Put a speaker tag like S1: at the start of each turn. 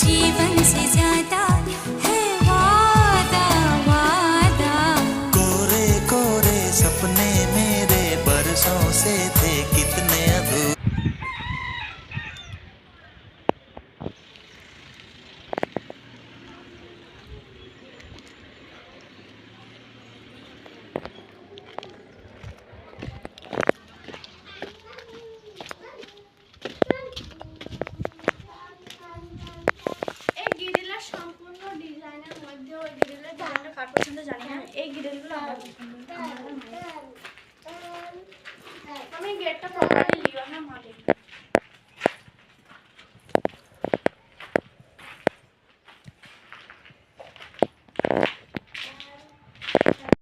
S1: जीवन से ज्यादा है वादा वादा।
S2: कोरे कोरे सपने मेरे बरसों से थे कितने अधूरे।
S3: এই গ্রিলের সম্পূর্ণ ডিজাইনের মধ্যে ওই গ্রিলের ডিজাইনটা কার পছন্দ জানি না, এই গ্রিলগুলো আমার পছন্দ। আমি গেটটা প্রপারলি লিওনের মডেল।